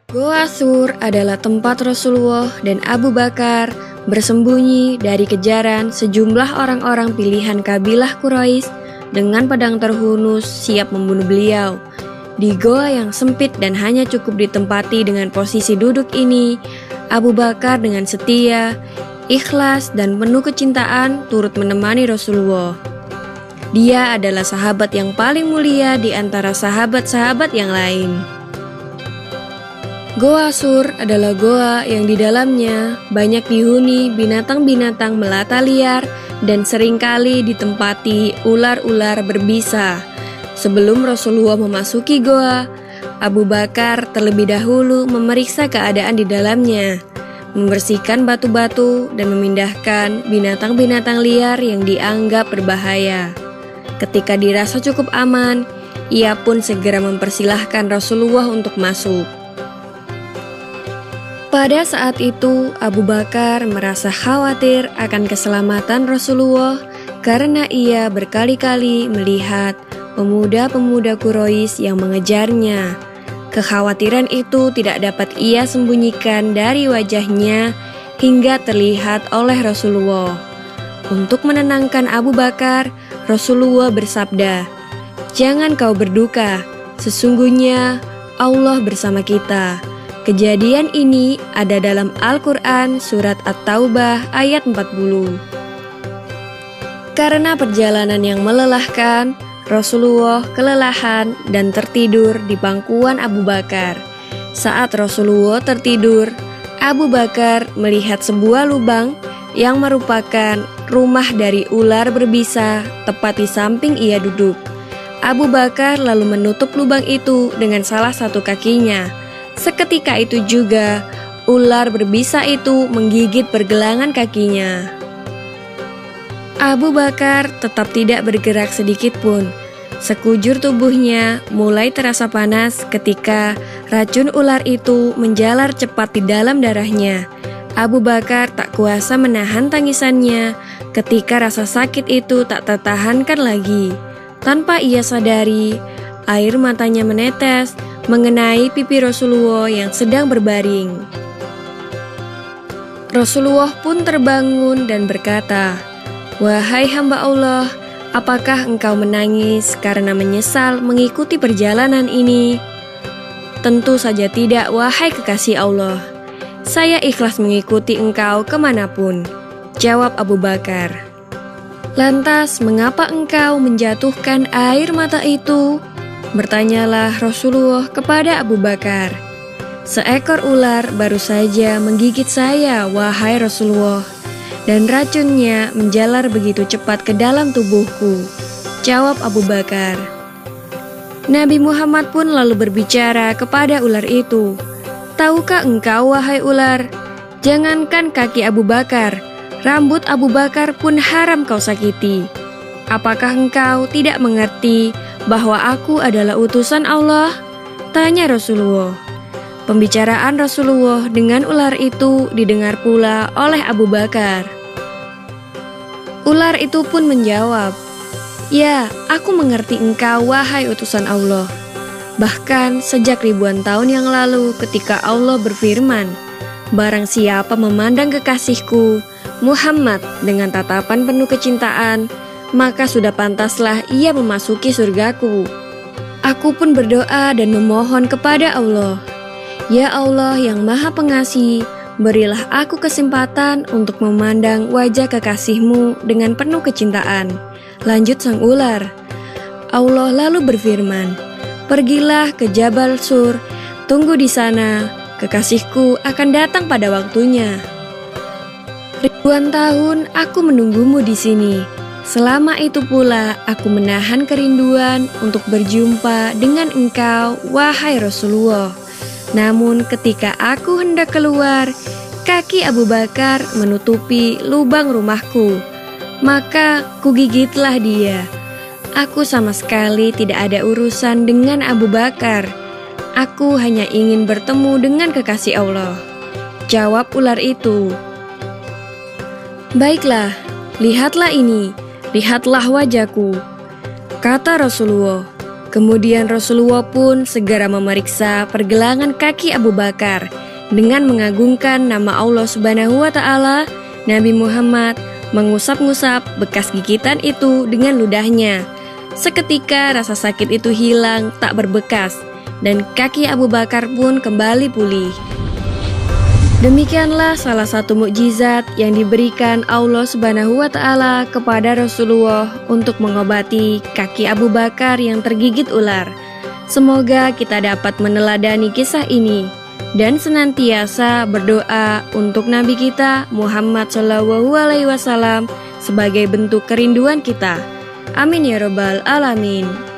Goa Sur adalah tempat Rasulullah dan Abu Bakar bersembunyi dari kejaran sejumlah orang-orang pilihan kabilah Quraisy dengan pedang terhunus siap membunuh beliau. Di goa yang sempit dan hanya cukup ditempati dengan posisi duduk ini, Abu Bakar dengan setia, ikhlas, dan penuh kecintaan turut menemani Rasulullah. Dia adalah sahabat yang paling mulia di antara sahabat-sahabat yang lain. Goa Sur adalah goa yang di dalamnya banyak dihuni binatang-binatang melata liar dan seringkali ditempati ular-ular berbisa. Sebelum Rasulullah memasuki goa, Abu Bakar terlebih dahulu memeriksa keadaan di dalamnya, membersihkan batu-batu dan memindahkan binatang-binatang liar yang dianggap berbahaya. Ketika dirasa cukup aman, ia pun segera mempersilahkan Rasulullah untuk masuk. Pada saat itu, Abu Bakar merasa khawatir akan keselamatan Rasulullah karena ia berkali-kali melihat pemuda-pemuda Quraisy yang mengejarnya. Kekhawatiran itu tidak dapat ia sembunyikan dari wajahnya hingga terlihat oleh Rasulullah. Untuk menenangkan Abu Bakar, Rasulullah bersabda, "Jangan kau berduka, sesungguhnya Allah bersama kita." Kejadian ini ada dalam Al-Quran surat At-Taubah ayat 40. Karena perjalanan yang melelahkan, Rasulullah kelelahan dan tertidur di pangkuan Abu Bakar. Saat Rasulullah tertidur, Abu Bakar melihat sebuah lubang yang merupakan rumah dari ular berbisa tepat di samping ia duduk. Abu Bakar lalu menutup lubang itu dengan salah satu kakinya. Seketika itu juga, ular berbisa itu menggigit pergelangan kakinya. Abu Bakar tetap tidak bergerak sedikit pun. Sekujur tubuhnya mulai terasa panas ketika racun ular itu menjalar cepat di dalam darahnya. Abu Bakar tak kuasa menahan tangisannya ketika rasa sakit itu tak tertahankan lagi. Tanpa ia sadari, air matanya menetes mengenai pipi Rasulullah yang sedang berbaring. Rasulullah pun terbangun dan berkata, "Wahai hamba Allah, apakah engkau menangis karena menyesal mengikuti perjalanan ini?" "Tentu saja tidak, wahai kekasih Allah. Saya ikhlas mengikuti engkau kemanapun," jawab Abu Bakar. "Lantas mengapa engkau menjatuhkan air mata itu?" Bertanyalah Rasulullah kepada Abu Bakar. "Seekor ular baru saja menggigit saya, wahai Rasulullah, dan racunnya menjalar begitu cepat ke dalam tubuhku," jawab Abu Bakar. Nabi Muhammad pun lalu berbicara kepada ular itu, "Tahukah engkau, wahai ular, jangankan kaki Abu Bakar, rambut Abu Bakar pun haram kau sakiti. Apakah engkau tidak mengerti bahwa aku adalah utusan Allah?" tanya Rasulullah. Pembicaraan Rasulullah dengan ular itu didengar pula oleh Abu Bakar. Ular itu pun menjawab, "Ya, aku mengerti engkau, wahai utusan Allah. Bahkan sejak ribuan tahun yang lalu ketika Allah berfirman, 'Barang siapa memandang kekasihku, Muhammad dengan tatapan penuh kecintaan, maka sudah pantaslah ia memasuki surgaku.' Aku pun berdoa dan memohon kepada Allah, 'Ya Allah yang Maha Pengasih, berilah aku kesempatan untuk memandang wajah kekasihmu dengan penuh kecintaan.' Lanjut sang ular. Allah lalu berfirman, 'Pergilah ke Jabal Sur, tunggu di sana, kekasihku akan datang pada waktunya.' Ribuan tahun aku menunggumu di sini. Selama itu pula aku menahan kerinduan untuk berjumpa dengan engkau, wahai Rasulullah. Namun ketika aku hendak keluar, kaki Abu Bakar menutupi lubang rumahku. Maka kugigitlah dia. Aku sama sekali tidak ada urusan dengan Abu Bakar. Aku hanya ingin bertemu dengan kekasih Allah," jawab ular itu. "Baiklah, lihatlah ini. Lihatlah wajahku," kata Rasulullah. Kemudian Rasulullah pun segera memeriksa pergelangan kaki Abu Bakar. Dengan mengagungkan nama Allah Subhanahu wa Ta'ala, Nabi Muhammad mengusap-ngusap bekas gigitan itu dengan ludahnya. Seketika rasa sakit itu hilang tak berbekas, dan kaki Abu Bakar pun kembali pulih. Demikianlah salah satu mukjizat yang diberikan Allah Subhanahu wa Ta'ala kepada Rasulullah untuk mengobati kaki Abu Bakar yang tergigit ular. Semoga kita dapat meneladani kisah ini dan senantiasa berdoa untuk Nabi kita Muhammad SAW sebagai bentuk kerinduan kita. Amin ya Rabbal Alamin.